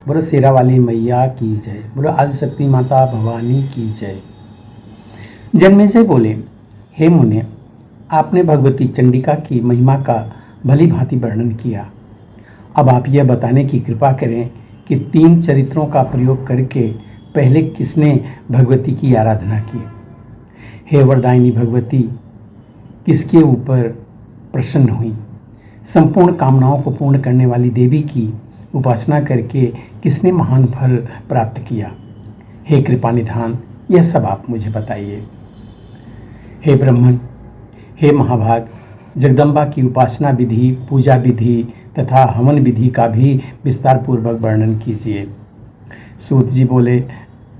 बोलो शेरा वाली मैया की जय। बोलो आदिशक्ति माता भवानी की जय। जन्मेजय बोले, हे मुने, आपने भगवती चंडिका की महिमा का भली भांति वर्णन किया। अब आप यह बताने की कृपा करें कि 3 चरित्रों का प्रयोग करके पहले किसने भगवती की आराधना की। हे वरदायिनी भगवती, किसके ऊपर प्रसन्न हुई। संपूर्ण कामनाओं को पूर्ण करने वाली देवी की उपासना करके किसने महान फल प्राप्त किया। हे कृपा निधान, यह सब आप मुझे बताइए। हे ब्राह्मण, हे महाभाग, जगदम्बा की उपासना विधि, पूजा विधि तथा हवन विधि का भी विस्तार पूर्वक वर्णन कीजिए। सूत जी बोले,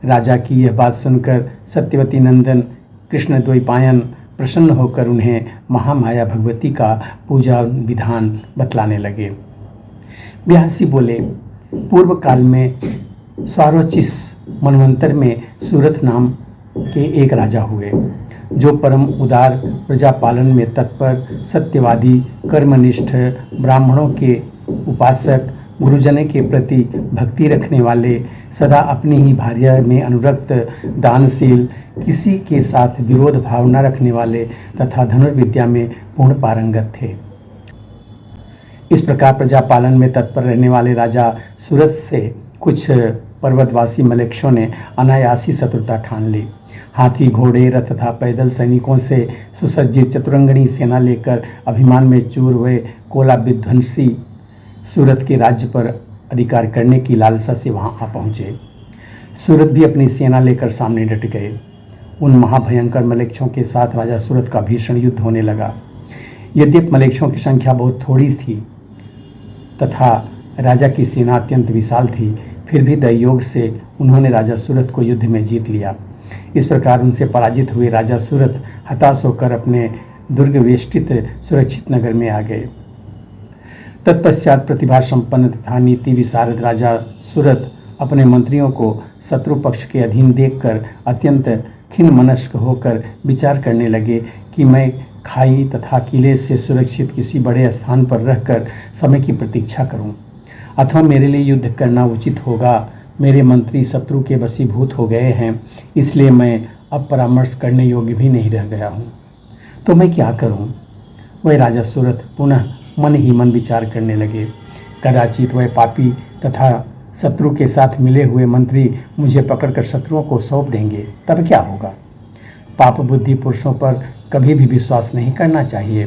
राजा की यह बात सुनकर सत्यवती नंदन कृष्ण द्वैपायन प्रसन्न होकर उन्हें महामाया भगवती का पूजा विधान बतलाने लगे। व्यासी बोले, पूर्व काल में स्वारोचिस मनवंतर में सूरत नाम के एक राजा हुए, जो परम उदार, प्रजा पालन में तत्पर, सत्यवादी, कर्मनिष्ठ, ब्राह्मणों के उपासक, गुरुजनों के प्रति भक्ति रखने वाले, सदा अपनी ही भार्या में अनुरक्त, दानशील, किसी के साथ विरोध भाव न रखने वाले तथा धनुर्विद्या में पूर्ण पारंगत थे। इस प्रकार प्रजा पालन में तत्पर रहने वाले राजा सूरत से कुछ पर्वतवासी मलेक्षों ने अनायासी शत्रुता ठान ली। हाथी, घोड़े, रथ तथा पैदल सैनिकों से सुसज्जित चतुरंगनी सेना लेकर अभिमान में चूर हुए कोला विध्वंसी सूरत के राज्य पर अधिकार करने की लालसा से वहां आ पहुंचे। सूरत भी अपनी सेना लेकर सामने डट गए। उन महाभयंकर मलेक्षों के साथ राजा सूरत का भीषण युद्ध होने लगा। यद्यपि मलेक्षों की संख्या बहुत थोड़ी थी तथा राजा की सेना अत्यंत विशाल थी, फिर भी दैयोग से उन्होंने राजा सूरत को युद्ध में जीत लिया। इस प्रकार उनसे पराजित हुए राजा सूरत हताश होकर अपने दुर्ग वेष्टित सुरक्षित नगर में आ गए। तत्पश्चात प्रतिभा संपन्न तथा नीति विशारद राजा सूरत अपने मंत्रियों को शत्रु पक्ष के अधीन देखकर अत्यंत खिन्न मनस्क होकर विचार करने लगे कि मैं खाई तथा किले से सुरक्षित किसी बड़े स्थान पर रहकर समय की प्रतीक्षा करूं, अथवा मेरे लिए युद्ध करना उचित होगा। मेरे मंत्री शत्रु के वशीभूत हो गए हैं, इसलिए मैं अब परामर्श करने योग्य भी नहीं रह गया हूं। तो मैं क्या करूं? वह राजा सूरत पुनः मन ही मन विचार करने लगे। कदाचित वह पापी तथा शत्रु के साथ मिले हुए मंत्री मुझे पकड़कर शत्रुओं को सौंप देंगे, तब क्या होगा? पाप बुद्धि पुरुषों पर कभी भी विश्वास नहीं करना चाहिए,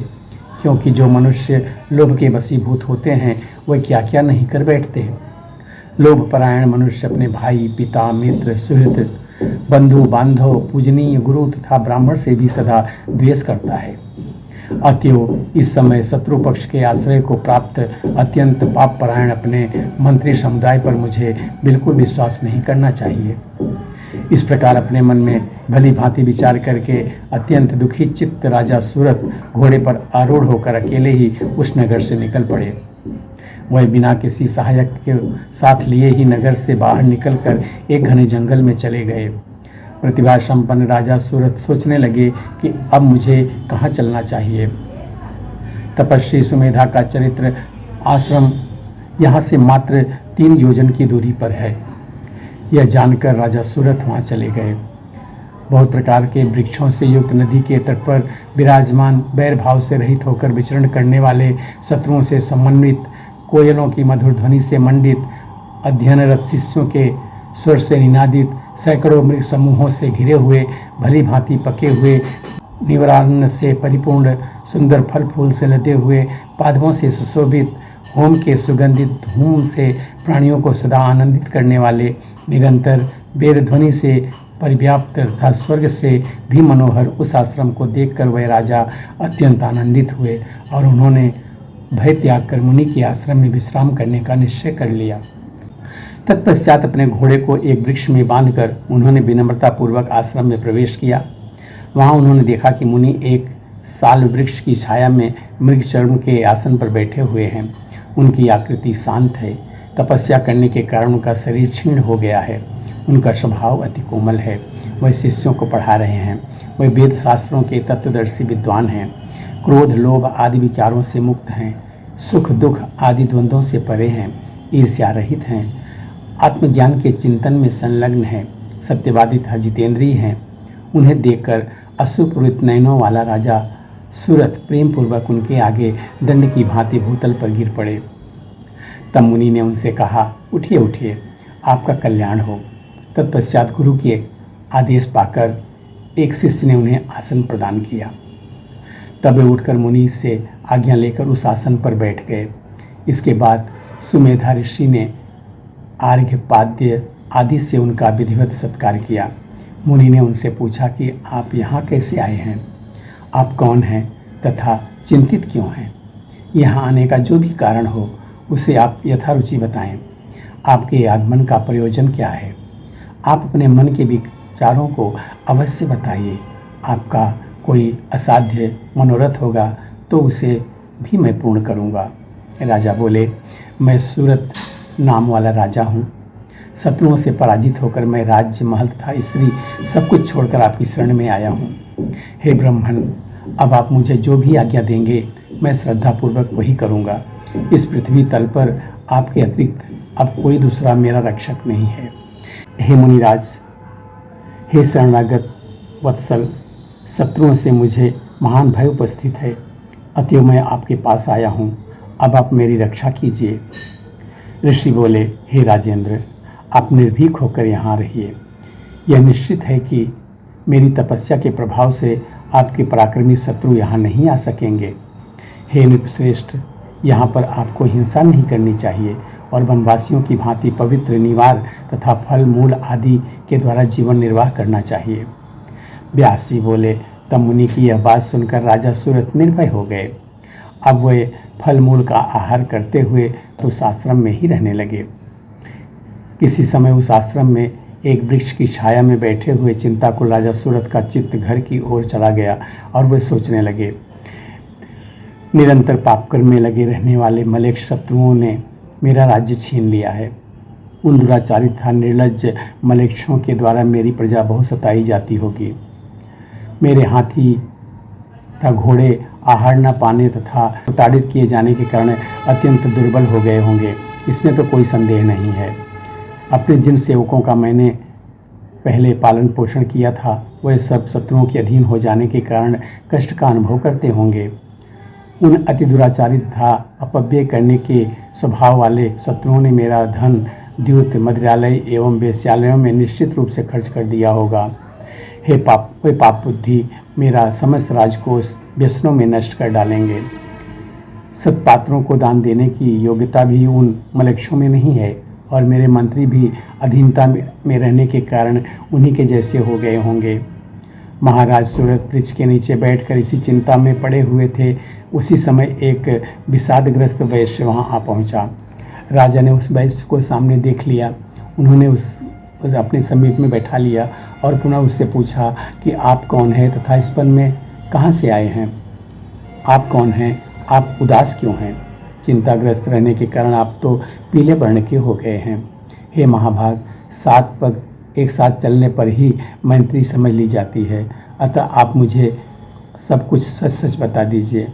क्योंकि जो मनुष्य लोभ के वशीभूत होते हैं वह क्या क्या नहीं कर बैठते हैं। लोभ परायण मनुष्य अपने भाई, पिता, मित्र, सुहृद, बंधु बांधव, पूजनीय गुरु तथा ब्राह्मण से भी सदा द्वेष करता है। अतएव इस समय शत्रु पक्ष के आश्रय को प्राप्त अत्यंत पाप परायण अपने मंत्री समुदाय पर मुझे बिल्कुल विश्वास नहीं करना चाहिए। इस प्रकार अपने मन में भली भांति विचार करके अत्यंत दुखी चित्त राजा सूरत घोड़े पर आरूढ़ होकर अकेले ही उस नगर से निकल पड़े। वह बिना किसी सहायक के साथ लिए ही नगर से बाहर निकलकर एक घने जंगल में चले गए। प्रतिभा संपन्न राजा सूरत सोचने लगे कि अब मुझे कहाँ चलना चाहिए। तपस्वी सुमेधा का चरित्र आश्रम यहाँ से मात्र 3 योजन की दूरी पर है। यह जानकर राजा सूरत वहाँ चले गए। बहुत प्रकार के वृक्षों से युक्त नदी के तट पर विराजमान, बैर भाव से रहित होकर विचरण करने वाले, शत्रुओं से समन्वित, कोयलों की मधुर ध्वनि से मंडित, अध्ययनरत शिष्यों के स्वर से निनादित, सैकड़ों मृग समूहों से घिरे हुए, भली भांति पके हुए, निवरान्न से परिपूर्ण, सुंदर फल फूल से लदे हुए, पादपों से सुशोभित, होम के सुगंधित धूम से प्राणियों को सदा आनंदित करने वाले, निरंतर वेद ध्वनि से परिव्याप्त तथा स्वर्ग से भी मनोहर उस आश्रम को देखकर वह राजा अत्यंत आनंदित हुए और उन्होंने भय त्याग कर मुनि के आश्रम में विश्राम करने का निश्चय कर लिया। तत्पश्चात अपने घोड़े को एक वृक्ष में बांधकर उन्होंने विनम्रतापूर्वक आश्रम में प्रवेश किया। वहाँ उन्होंने देखा कि मुनि एक साल वृक्ष की छाया में मृग चर्म के आसन पर बैठे हुए हैं। उनकी आकृति शांत है। तपस्या करने के कारण उनका शरीर क्षीण हो गया है। उनका स्वभाव अति कोमल है। वह शिष्यों को पढ़ा रहे हैं। वह वेद शास्त्रों के तत्वदर्शी विद्वान हैं। क्रोध, लोभ आदि विचारों से मुक्त हैं। सुख दुख आदि द्वंद्वों से परे हैं। ईर्ष्या रहित हैं। आत्मज्ञान के चिंतन में संलग्न है, सत्यवादी तथा जितेंद्रीय हैं। उन्हें देखकर अश्रुपूरित नयनों वाला राजा सूरत प्रेम पूर्वक उनके आगे दंड की भांति भूतल पर गिर पड़े। तब मुनि ने उनसे कहा, उठिए उठिए, आपका कल्याण हो। तत्पश्चात गुरु के आदेश पाकर एक शिष्य ने उन्हें आसन प्रदान किया। तब वे उठकर मुनि से आज्ञा लेकर उस आसन पर बैठ गए। इसके बाद सुमेधा ऋषि ने आर्घ्य पाद्य आदि से उनका विधिवत सत्कार किया। मुनि ने उनसे पूछा कि आप यहाँ कैसे आए हैं, आप कौन हैं तथा चिंतित क्यों हैं? यहाँ आने का जो भी कारण हो उसे आप यथारुचि बताएं। आपके आगमन का प्रयोजन क्या है? आप अपने मन के विचारों को अवश्य बताइए। आपका कोई असाध्य मनोरथ होगा तो उसे भी मैं पूर्ण करूँगा। राजा बोले, मैं सूरत नाम वाला राजा हूँ। शत्रुओं से पराजित होकर मैं राज्य, महल तथा स्त्री सब कुछ छोड़कर आपकी शरण में आया हूँ। हे ब्राह्मण, अब आप मुझे जो भी आज्ञा देंगे मैं श्रद्धापूर्वक वही करूँगा। इस पृथ्वी तल पर आपके अतिरिक्त अब कोई दूसरा मेरा रक्षक नहीं है। हे मुनिराज, हे शरणागत वत्सल, शत्रुओं से मुझे महान भय उपस्थित है, अतएव मैं आपके पास आया हूँ। अब आप मेरी रक्षा कीजिए। ऋषि बोले, हे राजेंद्र, आप निर्भीक होकर यहाँ रहिए। यह निश्चित है कि मेरी तपस्या के प्रभाव से आपके पराक्रमी शत्रु यहाँ नहीं आ सकेंगे। हे नृपश्रेष्ठ, यहाँ पर आपको हिंसा नहीं करनी चाहिए और वनवासियों की भांति पवित्र निवार तथा फल मूल आदि के द्वारा जीवन निर्वाह करना चाहिए। व्यास जी बोले, तब मुनि की यह बात सुनकर राजा सूरत निर्भय हो गए। अब वे फल मूल का आहार करते हुए उस आश्रम में ही रहने लगे। किसी समय उस आश्रम में एक वृक्ष की छाया में बैठे हुए चिंताकुल राजा सूरत का चित्त घर की ओर चला गया और वे सोचने लगे, निरंतर पापकर्म में लगे रहने वाले मलेच्छ शत्रुओं ने मेरा राज्य छीन लिया है। उन दुराचारी तथा निर्लज्ज मलेच्छों के द्वारा मेरी प्रजा बहुत सताई जाती होगी। मेरे हाथी तथा घोड़े आहार न पाने तथा प्रताड़ित किए जाने के कारण अत्यंत दुर्बल हो गए होंगे, इसमें तो कोई संदेह नहीं है। अपने जिन सेवकों का मैंने पहले पालन पोषण किया था वह सब शत्रुओं के अधीन हो जाने के कारण कष्ट का अनुभव करते होंगे। उन अति दुराचारी तथा अपव्यय करने के स्वभाव वाले शत्रुओं ने मेरा धन द्यूत, मदिरालय एवं वेश्यालयों में निश्चित रूप से खर्च कर दिया होगा। हे पाप बुद्धि मेरा समस्त राजकोष व्यसनों में नष्ट कर डालेंगे। सत्पात्रों को दान देने की योग्यता भी उन मलेच्छों में नहीं है और मेरे मंत्री भी अधीनता में रहने के कारण उन्हीं के जैसे हो गए होंगे। महाराज सूरत वृक्ष के नीचे बैठकर इसी चिंता में पड़े हुए थे। उसी समय एक विषादग्रस्त वैश्य वहां आ पहुंचा। राजा ने उस वैश्य को सामने देख लिया। उन्होंने उस अपने समीप में बैठा लिया और पुनः उससे पूछा कि आप कौन हैं तथा इस वन में कहाँ से आए हैं? आप कौन हैं? आप उदास क्यों हैं? चिंताग्रस्त रहने के कारण आप तो पीले वर्ण के हो गए हैं। हे महाभाग, 7 पग एक साथ चलने पर ही मैत्री समझ ली जाती है, अतः आप मुझे सब कुछ सच सच बता दीजिए।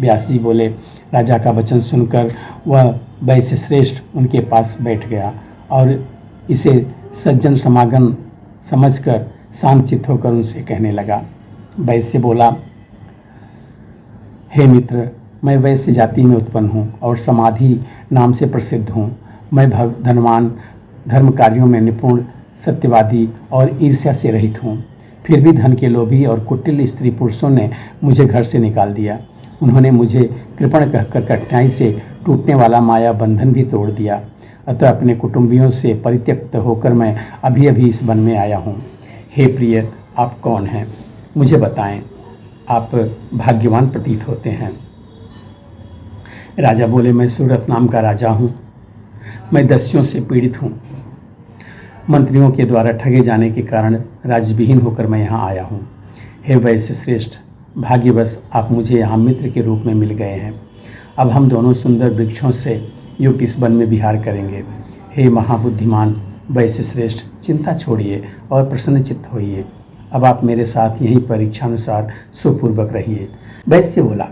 व्यास जी बोले, राजा का वचन सुनकर वह वैश्य श्रेष्ठ उनके पास बैठ गया और इसे सज्जन समागम समझकर शांतचित्त होकर उनसे कहने लगा। वैश्य बोला, हे मित्र, मैं वैश्य जाति में उत्पन्न हूँ और समाधि नाम से प्रसिद्ध हूँ। मैं धनवान, धर्म कार्यों में निपुण, सत्यवादी और ईर्ष्या से रहित हूँ। फिर भी धन के लोभी और कुटिल स्त्री पुरुषों ने मुझे घर से निकाल दिया। उन्होंने मुझे कृपण कहकर कठिनाई से टूटने वाला माया बंधन भी तोड़ दिया। अतः अपने कुटुंबियों से परित्यक्त होकर मैं अभी अभी इस वन में आया हूँ। हे प्रिय, आप कौन हैं? मुझे बताएं। आप भाग्यवान प्रतीत होते हैं। राजा बोले, मैं सूरत नाम का राजा हूँ। मैं दस्युओं से पीड़ित हूँ। मंत्रियों के द्वारा ठगे जाने के कारण राज्यविहीन होकर मैं यहाँ आया हूँ। हे वैश्य श्रेष्ठ, भाग्यवश आप मुझे यहाँ मित्र के रूप में मिल गए हैं। अब हम दोनों सुंदर वृक्षों से युक्त इस वन में विहार करेंगे। हे महाबुद्धिमान वैश्य श्रेष्ठ, चिंता छोड़िए और प्रसन्नचित्त होइए। अब आप मेरे साथ यहीं परीक्षानुसार सुखपूर्वक रहिए। वैश्य बोला,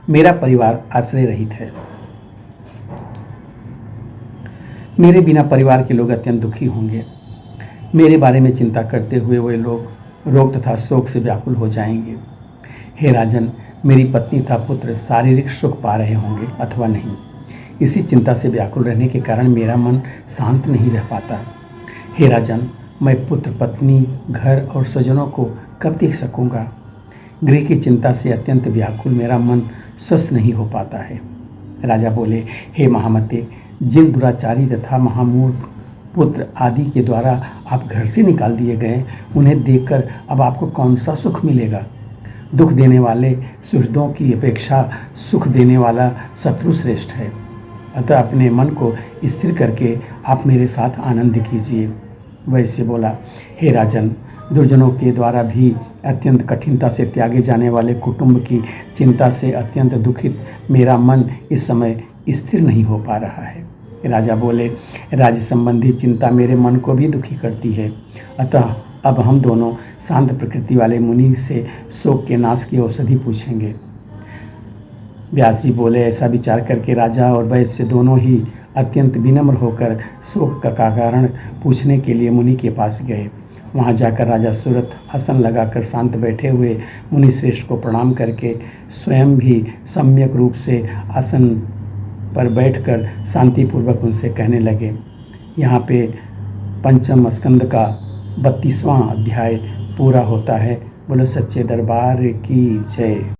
मेरा परिवार आश्रय रहित है। मेरे बिना परिवार के लोग अत्यंत दुखी होंगे। मेरे बारे में चिंता करते हुए वे लोग रोग तथा शोक से व्याकुल हो जाएंगे। हे राजन, मेरी पत्नी तथा पुत्र शारीरिक सुख पा रहे होंगे अथवा नहीं। इसी चिंता से व्याकुल रहने के कारण मेरा मन शांत नहीं रह पाता। हे राजन, मैं पुत्र, पत्नी, घर और स्वजनों को कब देख सकूंगा? गृह की चिंता से अत्यंत व्याकुल मेरा मन स्वस्थ नहीं हो पाता है। राजा बोले, हे महामते, जिन दुराचारी तथा महामूर्ख पुत्र आदि के द्वारा आप घर से निकाल दिए गए, उन्हें देखकर अब आपको कौन सा सुख मिलेगा? दुख देने वाले सुहृदों की अपेक्षा सुख देने वाला शत्रु श्रेष्ठ है। अतः अपने मन को स्थिर करके आप मेरे साथ आनंद कीजिए। वैश्य बोला, हे राजन, दुर्जनों के द्वारा भी अत्यंत कठिनता से त्यागे जाने वाले कुटुंब की चिंता से अत्यंत दुखित मेरा मन इस समय स्थिर नहीं हो पा रहा है। राजा बोले, राज्य संबंधी चिंता मेरे मन को भी दुखी करती है। अतः अब हम दोनों शांत प्रकृति वाले मुनि से शोक के नाश की औषधि पूछेंगे। व्यास जी बोले, ऐसा विचार करके राजा और वैश्य दोनों ही अत्यंत विनम्र होकर शोक का कारण पूछने के लिए मुनि के पास गए। वहाँ जाकर राजा सूरत आसन लगाकर शांत बैठे हुए मुनि श्रेष्ठ को प्रणाम करके स्वयं भी सम्यक रूप से आसन पर बैठकर शांतिपूर्वक उनसे कहने लगे। यहाँ पे पंचम स्कंद का 32वां अध्याय पूरा होता है। बोलो सच्चे दरबार की जय।